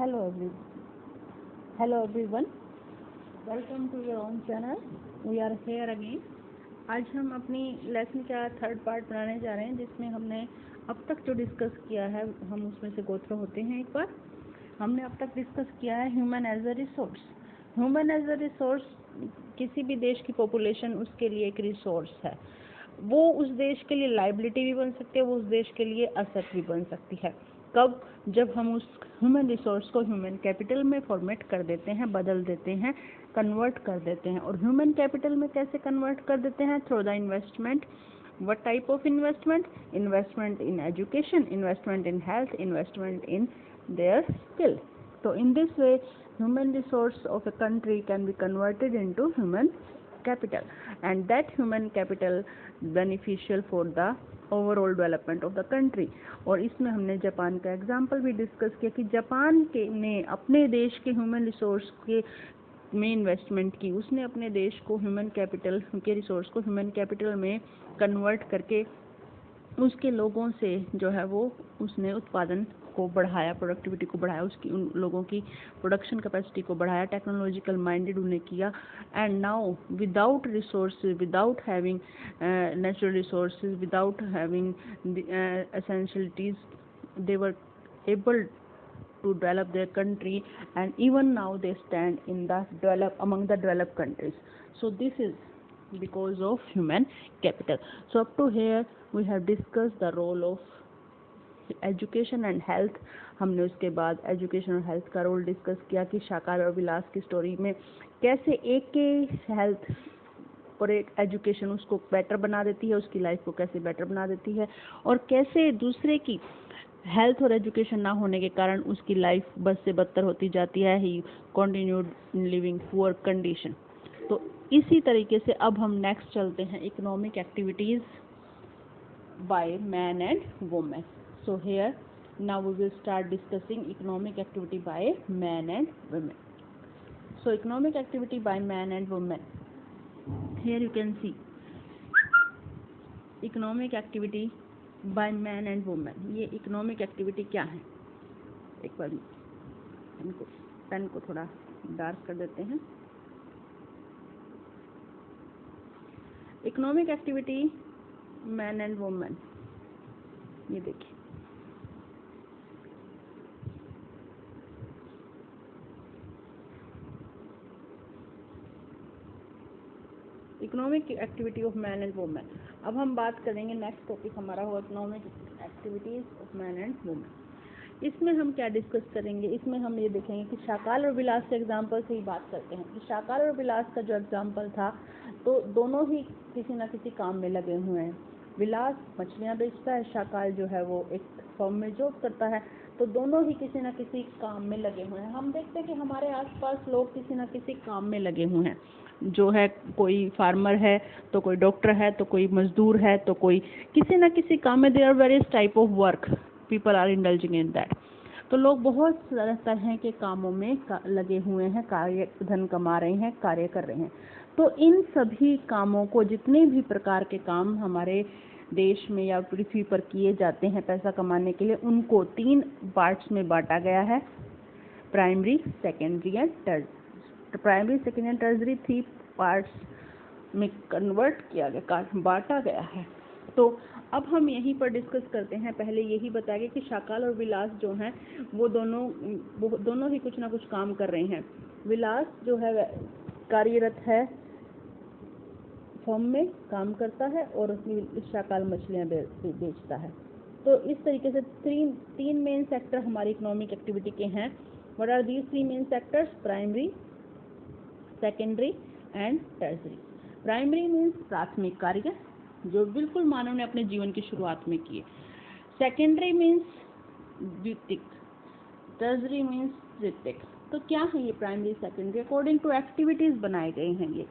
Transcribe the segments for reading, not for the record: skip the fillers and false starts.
Hello every Hello everyone. Welcome to your own channel. We are here again. आज हम अपनी lesson का third part बनाने जा रहे हैं, जिसमें हमने अब तक जो डिस्कस किया है हम उसमें से गो थ्रू होते हैं। एक बार हमने अब तक डिस्कस किया है human as a resource. Human as a resource किसी भी देश की पॉपुलेशन उसके लिए एक रिसोर्स है। वो उस देश के लिए लाइबिलिटी भी बन सकती है, वो उस देश के लिए असेट भी बन सकती है। कब? जब हम उस ह्यूमन रिसोर्स को ह्यूमन कैपिटल में फॉर्मेट कर देते हैं, बदल देते हैं, कन्वर्ट कर देते हैं। और ह्यूमन कैपिटल में कैसे कन्वर्ट कर देते हैं? Through the investment. What type of investment? Investment in education, investment in health, investment in their skill. So in this way, human resource of a country can be converted into human capital, and that human capital beneficial for the overall development of the country. और इसमें हमने Japan का example भी discuss किया कि Japan के ने अपने देश के ह्यूमन रिसोर्स के में इन्वेस्टमेंट की। उसने अपने देश को ह्यूमन कैपिटल के रिसोर्स को ह्यूमन कैपिटल में कन्वर्ट करके उसके लोगों से जो है वो उसने उत्पादन को बढ़ाया, प्रोडक्टिविटी को बढ़ाया, उसकी उन लोगों की प्रोडक्शन कैपेसिटी को बढ़ाया, टेक्नोलॉजिकल माइंडेड उन्हें किया। And now without resources, without having natural resources, without having essentialities, they were able to develop their country, and even now they stand in the among the developed countries. So this is because of human capital. So up to here we have discussed the role of education and health. हमने उसके बाद education और health का role discuss किया कि शाकार और विलास की story में कैसे एक के हेल्थ और एक एजुकेशन उसको बेटर बना देती है, उसकी लाइफ को कैसे बेटर बना देती है, और कैसे दूसरे की हेल्थ और एजुकेशन ना होने के कारण उसकी लाइफ बद से बदतर होती जाती है। He continued living poor condition. तो इसी तरीके से अब हम नेक्स्ट चलते हैं economic activities by man and women. So here now we will start discussing economic activity by man and women. So economic activity by man and women, here you can see economic activity by man and women. ये economic activity क्या है? एक बार pen को थोड़ा dark कर देते हैं। Economic activity man and women, ये देखिए economic activity of man and women. अब हम बात करेंगे, नेक्स्ट टॉपिक हमारा होगा economic activities of man and women. इसमें हम क्या डिस्कस करेंगे? इसमें हम ये देखेंगे कि शाकाल और विलास के एग्जाम्पल से ही बात करते हैं कि शाकाल और विलास का जो एग्जाम्पल था, तो दोनों ही किसी न किसी काम में लगे हुए हैं। विलास मछलियाँ बेचता है, शाकाल जो है वो एक फर्म में जॉब करता है। तो दोनों ही किसी न किसी काम में लगे हुए हैं। हम देखते हैं कि हमारे आसपास लोग किसी न किसी काम में लगे हुए हैं। जो है कोई फार्मर है, तो कोई डॉक्टर है, तो कोई मजदूर है, तो कोई किसी न किसी काम में। There are various type of work, people are indulging in that. तो लोग बहुत तरह के कामों में लगे हुए हैं, कार्य धन कमा रहे हैं, कार्य कर रहे हैं। तो इन सभी कामों को, जितने भी प्रकार के काम हमारे देश में या पृथ्वी पर किए जाते हैं पैसा कमाने के लिए, उनको 3 पार्ट्स में बांटा गया है। Primary, secondary and tertiary. Primary, secondary and tertiary 3 parts में कन्वर्ट किया गया, बांटा गया है। तो अब हम यहीं पर डिस्कस करते हैं। पहले यही बताया कि शाकाल और विलास जो हैं वो दोनों ही कुछ ना कुछ काम कर रहे हैं। विलास जो है कार्यरत है, फर्म में काम करता है, और शाकाल मछलियाँ बेचता है। तो इस तरीके से तीन मेन सेक्टर हमारी इकोनॉमिक एक्टिविटी के हैं। What are these 3 main sectors? Primary, secondary and tertiary. Primary means प्राथमिक कार्य जो बिल्कुल मानव ने अपने जीवन की शुरुआत में किए। सेकेंडरी मीन्स द्वितीयक, टर्शरी मीन्स तृतीयक। तो क्या है ये primary, secondary? According to activities बनाए गए हैं ये।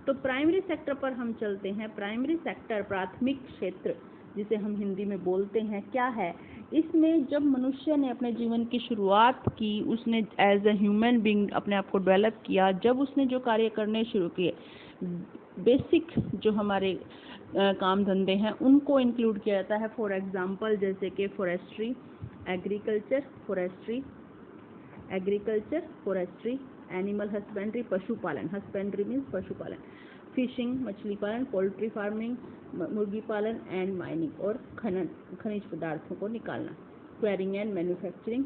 तो प्राइमरी सेक्टर पर हम चलते हैं। प्राइमरी सेक्टर, प्राथमिक क्षेत्र जिसे हम हिंदी में बोलते हैं, क्या है? इसमें जब मनुष्य ने अपने जीवन की शुरुआत की, उसने एज ए ह्यूमन बीइंग अपने आप को डेवलप किया, जब उसने जो कार्य करने शुरू किए, बेसिक जो हमारे काम धंधे हैं उनको इंक्लूड किया जाता है। फॉर एग्जांपल जैसे कि forestry, agriculture, forestry agriculture, forestry, animal husbandry पशुपालन, हस्बेंड्री मीन्स पशुपालन, फिशिंग मछली पालन, पोल्ट्री फार्मिंग मुर्गी पालन, एंड माइनिंग और खनन खनिज पदार्थों को निकालना, quarrying and manufacturing.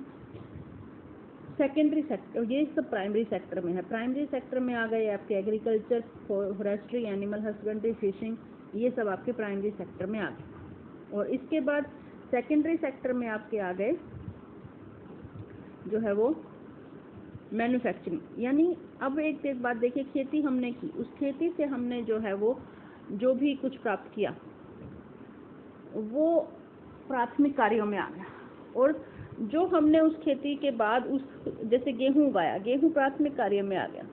Secondary sector ये सब प्राइमरी सेक्टर में है। प्राइमरी सेक्टर में आ गए आपके agriculture, forestry, animal husbandry, fishing, ये सब आपके प्राइमरी सेक्टर में आ गए। और इसके बाद सेकेंडरी सेक्टर में आपके आ गए जो है वो मैन्युफैक्चरिंग, यानी अब एक बात देखिए, खेती हमने की, उस खेती से हमने जो है वो जो भी कुछ प्राप्त किया वो प्राथमिक कार्यों में आ गया। और जो हमने उस खेती के बाद उस जैसे गेहूं उगाया, गेहूं प्राथमिक कार्य में आ गया,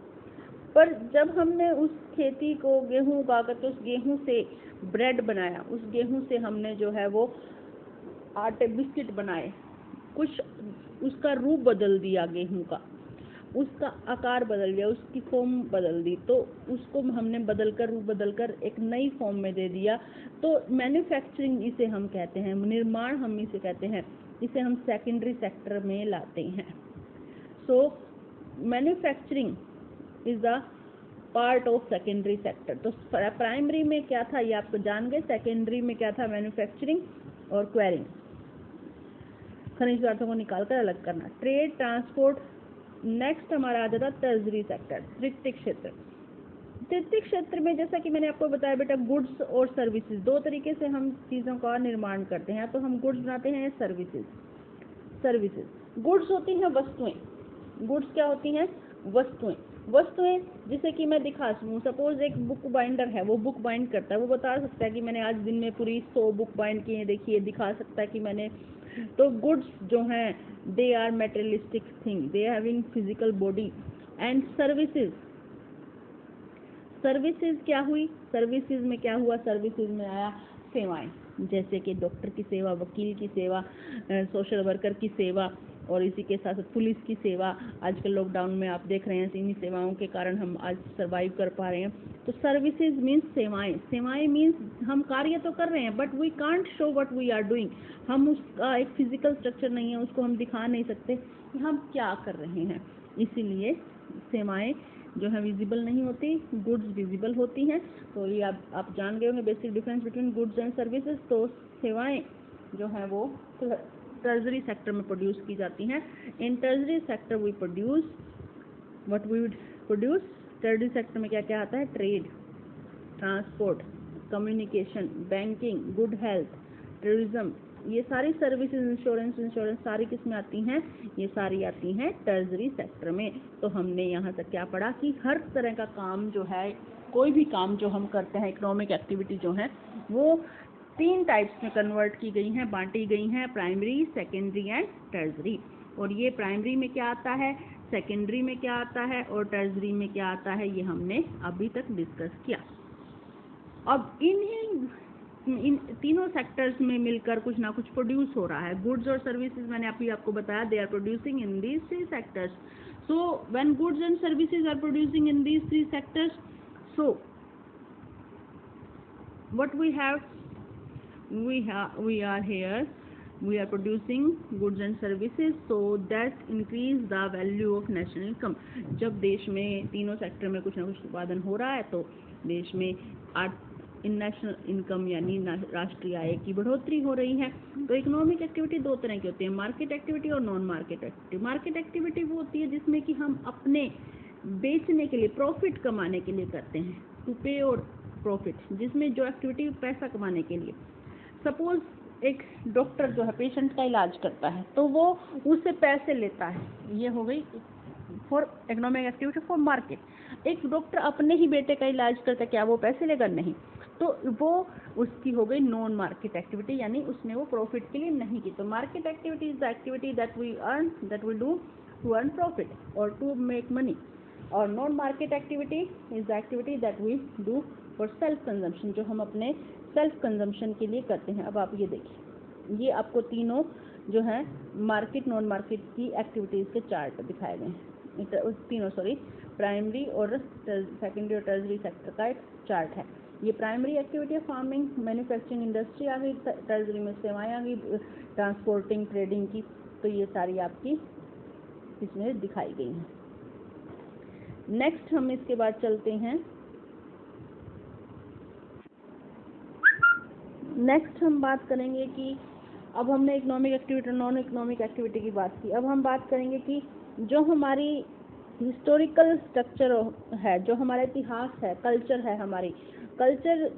पर जब हमने उस खेती को गेहूं उगाकर तो उस गेहूं से ब्रेड बनाया, उस गेहूं से हमने जो है वो आटे बिस्किट बनाए, कुछ उसका रूप बदल दिया, गेहूं का उसका आकार बदल दिया, उसकी फॉर्म बदल दी, तो उसको हमने बदलकर रूप बदलकर एक नई फॉर्म में दे दिया, तो मैन्युफैक्चरिंग इसे हम कहते हैं, निर्माण हम इसे कहते हैं, इसे हम सेकेंडरी सेक्टर में लाते हैं। सो manufacturing is the part of secondary sector. तो प्राइमरी में क्या था ये आपको जान गए, सेकेंडरी में क्या था, मैन्युफैक्चरिंग और क्वेरिंग, खनिज पदार्थों को निकालकर अलग करना, ट्रेड, ट्रांसपोर्ट। नेक्स्ट हमारा आ जाता टर्जरी सेक्टर, तृतीयक क्षेत्र। तृतीयक क्षेत्र में जैसा कि मैंने आपको बताया बेटा, गुड्स और सर्विसेज, दो तरीके से हम चीज़ों का निर्माण करते हैं, तो हम गुड्स बनाते हैं, सर्विसेज। गुड्स होती हैं वस्तुएं, गुड्स क्या होती हैं, वस्तुएं जिसे कि मैं दिखा सकूँ। सपोज एक बुक बाइंडर है, वो बुक बाइंड करता है, वो बता सकता है कि मैंने आज दिन में पूरी 100 बुक बाइंड की है, देखिए दिखा सकता है कि मैंने। तो गुड्स जो हैं they are materialistic thing, they having physical body. And services क्या हुई, सर्विसेज में क्या हुआ, सर्विसेज में आया सेवाएं, जैसे कि डॉक्टर की सेवा, वकील की सेवा, सोशल वर्कर की सेवा, और इसी के साथ साथ पुलिस की सेवा। आजकल लॉकडाउन में आप देख रहे हैं, इन्हीं सेवाओं के कारण हम आज सरवाइव कर पा रहे हैं। तो सर्विसेज मीन्स सेवाएं मीन्स हम कार्य तो कर रहे हैं, but we can't show what we are doing. हम उसका एक फिजिकल स्ट्रक्चर नहीं है, उसको हम दिखा नहीं सकते कि हम क्या कर रहे हैं, इसीलिए सेवाएं जो है विजिबल नहीं होती, गुड्स विजिबल होती हैं। तो ये आप जान गए होंगे basic difference between goods and services. तो सेवाएं जो है वो टर्जरी सेक्टर में प्रोड्यूस की जाती हैं। In tertiary sector we produce what we produce. Tertiary sector में क्या क्या आता है, trade, transport, communication, banking, good health, tourism, ये सारी सर्विसेज, इंश्योरेंस सारी किस में आती हैं, ये सारी आती हैं टर्जरी सेक्टर में। तो हमने यहाँ तक क्या पढ़ा कि हर तरह का काम जो है, कोई भी काम जो हम करते हैं, इकोनॉमिक एक्टिविटी जो है वो 3 टाइप्स में कन्वर्ट की गई हैं, बांटी गई हैं, प्राइमरी, सेकेंडरी एंड टर्जरी। और ये प्राइमरी में क्या आता है, सेकेंडरी में क्या आता है और टर्जरी में क्या आता है, ये हमने अभी तक डिस्कस किया। अब इन तीनों सेक्टर्स में मिलकर कुछ ना कुछ प्रोड्यूस हो रहा है। गुड्स और सर्विसेज मैंने अभी आपको बताया, they are producing in these 3 sectors. So when goods and services are producing in these 3 sectors, so what we are producing goods and services, so that increase the value of national income। जब देश में तीनों sector में कुछ ना कुछ उत्पादन हो रहा है तो देश में नेशनल इनकम यानी राष्ट्रीय आय की बढ़ोतरी हो रही है। तो इकोनॉमिक एक्टिविटी 2 तरह की होती है, मार्केट एक्टिविटी और non market activity. Market activity वो होती है जिसमें कि हम अपने बेचने के लिए, प्रॉफिट कमाने के लिए करते हैं, टू पे और प्रॉफिट, जिसमें जो एक्टिविटी पैसा कमाने के लिए। सपोज एक डॉक्टर जो है पेशेंट का इलाज करता है तो वो उससे पैसे लेता है, ये हो गई for economic activity for market. एक डॉक्टर अपने ही बेटे का इलाज करता है, क्या वो पैसे लेगा, नहीं, तो वो उसकी हो गई नॉन मार्केट एक्टिविटी, यानी उसने वो प्रॉफिट के लिए नहीं की। तो market activity is the activity that we earn, that we do to earn profit और टू मेक मनी। और non market activity is the activity that we do for self consumption, जो हम अपने सेल्फ कंजम्पशन के लिए करते हैं। अब आप ये देखिए, ये आपको तीनों जो है मार्केट, नॉन मार्केट की एक्टिविटीज के चार्ट दिखाए गए हैं, तीनों प्राइमरी और सेकेंडरी और टर्जरी सेक्टर का एक चार्ट है। ये प्राइमरी एक्टिविटी है फार्मिंग, मैन्युफैक्चरिंग, इंडस्ट्री आ गई, टर्जरी में सेवाएं आ गई, ट्रांसपोर्टिंग, ट्रेडिंग की। तो ये सारी आपकी इसमें दिखाई गई हैं। नेक्स्ट हम इसके बाद चलते हैं, नेक्स्ट हम बात करेंगे कि अब हमने इकोनॉमिक एक्टिविटी और नॉन इकोनॉमिक एक्टिविटी की बात की। अब हम बात करेंगे कि जो हमारी हिस्टोरिकल स्ट्रक्चर है, जो हमारा इतिहास है, कल्चर है, हमारी कल्चर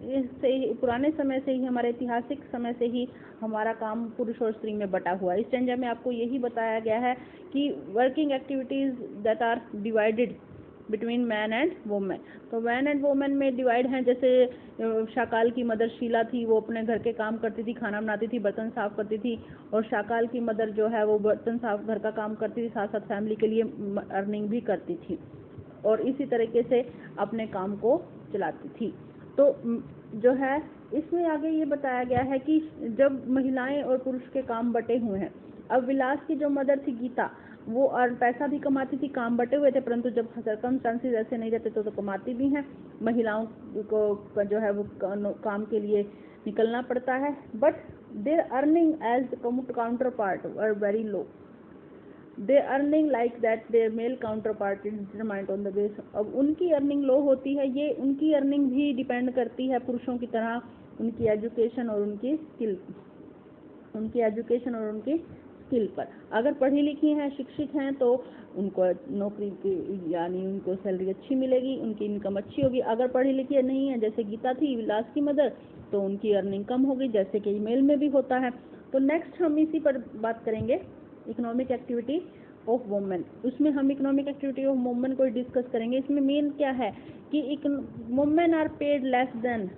से ही, पुराने समय से ही, हमारे ऐतिहासिक समय से ही हमारा काम पुरुष और स्त्री में बटा हुआ है। इस स्टैंजा में आपको यही बताया गया है कि working activities that are divided between man and women. तो मैन एंड वुमेन में डिवाइड हैं, जैसे शाकाल की मदर शीला थी, वो अपने घर के काम करती थी, खाना बनाती थी, बर्तन साफ करती थी, और शाकाल की मदर जो है वो बर्तन साफ, घर का काम करती थी, साथ साथ फैमिली के लिए अर्निंग भी करती थी और इसी तरीके से अपने काम को चलाती थी। तो जो है इसमें आगे ये बताया गया है कि जब महिलाएं और पुरुष के काम बटे हुए हैं, अब विलास की जो मदर थी गीता, वो और पैसा भी कमाती थी, काम बटे हुए थे, परंतु जब सर्कमस्टांसेस ऐसे नहीं रहते तो कमाती भी हैं। महिलाओं को जो है वो काम के लिए निकलना पड़ता है, but their earning as counterpart are very low. They earning like that their male counterpart is determined on the base. अब उनकी अर्निंग लो होती है, ये उनकी अर्निंग भी डिपेंड करती है पुरुषों की तरह उनकी एजुकेशन और उनकी स्किल, उनकी एजुकेशन और उनकी स्किल पर। अगर पढ़ी लिखी हैं, शिक्षित हैं, तो उनको नौकरी की यानी उनको सैलरी अच्छी मिलेगी, उनकी इनकम अच्छी होगी। अगर पढ़ी लिखी नहीं है, जैसे गीता थी विलास की मदर, तो उनकी अर्निंग कम होगी, जैसे कि मेल में भी होता है। तो नेक्स्ट हम इसी पर बात करेंगे, इकोनॉमिक एक्टिविटी ऑफ वुमेन। उसमें हम इकोनॉमिक एक्टिविटी ऑफ वुमेन को डिस्कस करेंगे। इसमें मेन क्या है कि women are paid less than,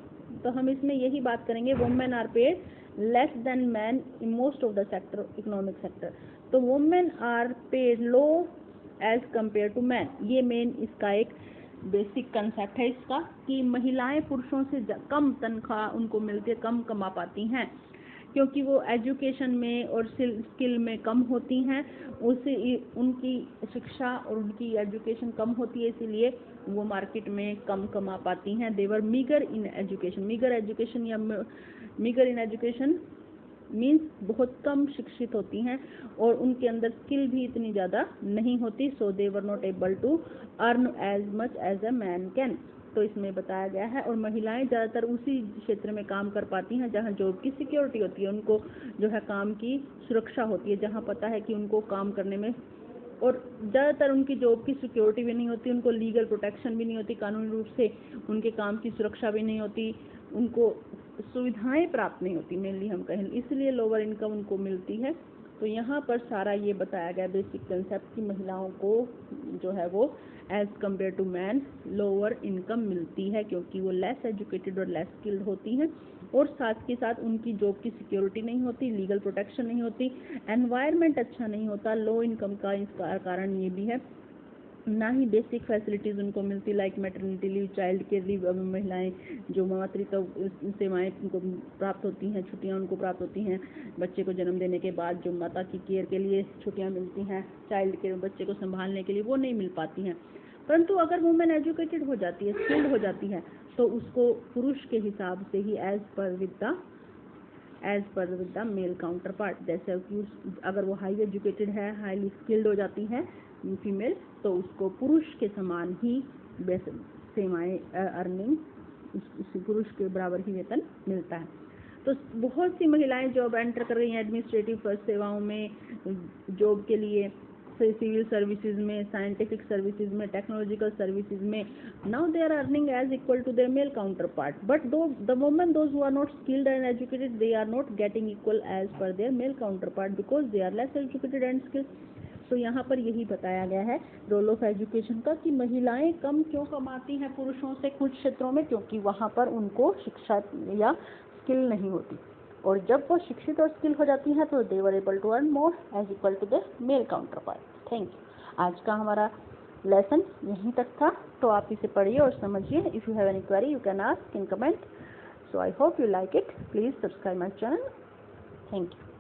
तो हम इसमें यही बात करेंगे, women are paid less than man in most of the sector, economic sector. तो women are paid low as compare to man. ये मेन इसका एक बेसिक कंसेप्ट है इसका, कि महिलाएं पुरुषों से कम तनख्वाह उनको मिलती है, कम कमा पाती हैं, क्योंकि वो एजुकेशन में और स्किल में कम होती हैं, उससे उनकी शिक्षा और उनकी एजुकेशन कम होती है, इसीलिए वो मार्केट में कम कमा पाती हैं। They were meagre in education, meagre education या मीगर इन एजुकेशन मीन्स बहुत कम शिक्षित होती हैं और उनके अंदर स्किल भी इतनी ज़्यादा नहीं होती। So they were not able to earn as much as a man can. तो इसमें बताया गया है, और महिलाएं ज़्यादातर उसी क्षेत्र में काम कर पाती हैं जहां जॉब की सिक्योरिटी होती है, उनको जो है काम की सुरक्षा होती है, जहां पता है कि उनको काम करने में, और ज़्यादातर उनकी जॉब की सिक्योरिटी भी नहीं होती, उनको लीगल प्रोटेक्शन भी नहीं होती, कानूनी रूप से उनके काम की सुरक्षा भी नहीं होती, उनको सुविधाएं प्राप्त नहीं होती, मेनली हम कहें, इसलिए लोअर इनकम उनको मिलती है। तो यहाँ पर सारा ये बताया गया बेसिक कंसेप्ट कि महिलाओं को जो है वो as compare to man lower income मिलती है, क्योंकि वो लेस एजुकेटेड और लेस स्किल्ड होती हैं, और साथ के साथ उनकी जॉब की सिक्योरिटी नहीं होती, लीगल प्रोटेक्शन नहीं होती, एनवायरनमेंट अच्छा नहीं होता। लो इनकम का इसका कारण ये भी है, ना ही बेसिक फैसिलिटीज़ उनको मिलती, like maternity leave, child care leave. अब महिलाएं जो मातृत्व सेवाएं उनको प्राप्त होती हैं, छुट्टियां उनको प्राप्त होती हैं, बच्चे को जन्म देने के बाद जो माता की केयर के लिए छुट्टियां मिलती हैं, चाइल्ड केयर, बच्चे को संभालने के लिए, वो नहीं मिल पाती हैं। परंतु अगर वुमेन एजुकेटेड हो जाती है, स्किल्ड हो जाती है, तो उसको पुरुष के हिसाब से ही as par with the male counterpart, जैसे अगर वो हाई एजुकेटेड है, हाईली स्किल्ड हो जाती है फीमेल, तो उसको पुरुष के समान ही सेवाएं अर्निंग, पुरुष के बराबर ही वेतन मिलता है। तो बहुत सी महिलाएं जॉब एंटर कर रही हैं एडमिनिस्ट्रेटिव सेवाओं में, जॉब के लिए, सिविल सर्विसेज में, साइंटिफिक सर्विसेज में, टेक्नोलॉजिकल सर्विसेज में। Now they are earning as equal to their male counterpart, but the women those who are not skilled and educated, they are not getting equal as per their male counterpart because they are less educated and skilled. तो यहाँ पर यही बताया गया है role of education का, कि महिलाएं कम क्यों कमाती हैं पुरुषों से कुछ क्षेत्रों में, क्योंकि वहाँ पर उनको शिक्षा या स्किल नहीं होती, और जब वो शिक्षित और स्किल हो जाती हैं तो they were able to earn more as equal to the male counterpart. Thank you. आज का हमारा लेसन यहीं तक था, तो आप इसे पढ़िए और समझिए। If you have any query you can ask in comment. So I hope you like it. Please subscribe my channel. Thank you.